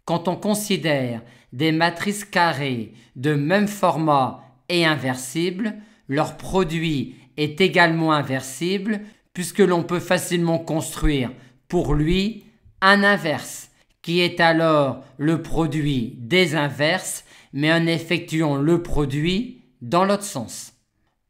Quand on considère des matrices carrées de même format et inversibles, leur produit est également inversible puisque l'on peut facilement construire pour lui un inverse qui est alors le produit des inverses mais en effectuant le produit dans l'autre sens.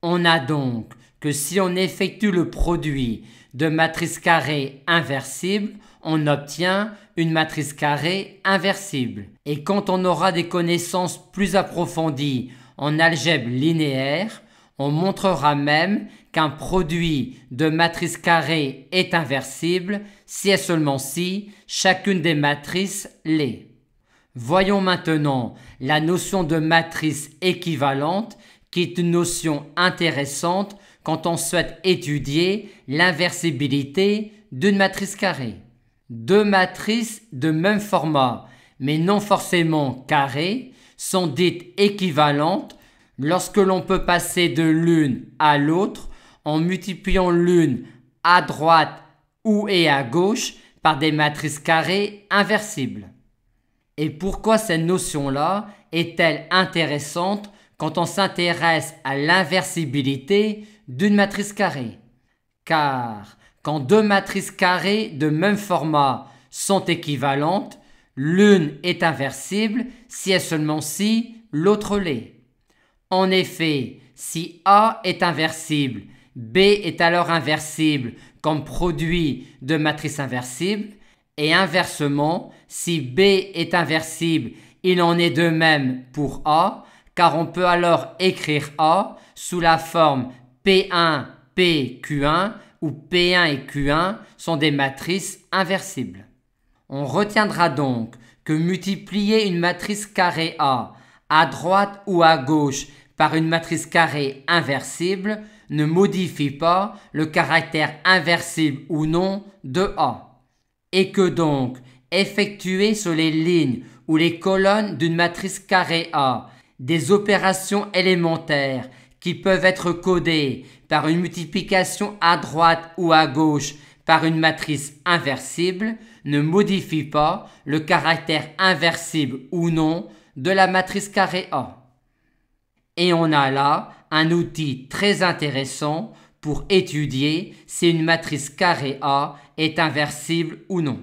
On a donc que si on effectue le produit de matrices carrées inversibles, on obtient une matrice carrée inversible. Et quand on aura des connaissances plus approfondies en algèbre linéaire, on montrera même qu'un produit de matrices carrées est inversible si et seulement si chacune des matrices l'est. Voyons maintenant la notion de matrice équivalente qui est une notion intéressante quand on souhaite étudier l'inversibilité d'une matrice carrée. Deux matrices de même format, mais non forcément carrées, sont dites équivalentes lorsque l'on peut passer de l'une à l'autre en multipliant l'une à droite ou et à gauche par des matrices carrées inversibles. Et pourquoi cette notion-là est-elle intéressante quand on s'intéresse à l'inversibilité d'une matrice carrée? Car quand deux matrices carrées de même format sont équivalentes, l'une est inversible si et seulement si l'autre l'est. En effet, si A est inversible, B est alors inversible comme produit de matrices inversibles, et inversement, si B est inversible, il en est de même pour A, car on peut alors écrire A sous la forme P1, P, Q1, où P1 et Q1 sont des matrices inversibles. On retiendra donc que multiplier une matrice carrée A à droite ou à gauche par une matrice carrée inversible ne modifie pas le caractère inversible ou non de A. Et que donc effectuer sur les lignes ou les colonnes d'une matrice carrée A des opérations élémentaires qui peuvent être codées par une multiplication à droite ou à gauche par une matrice inversible ne modifie pas le caractère inversible ou non de la matrice carrée A. Et on a là un outil très intéressant pour étudier si une matrice carrée A est inversible ou non.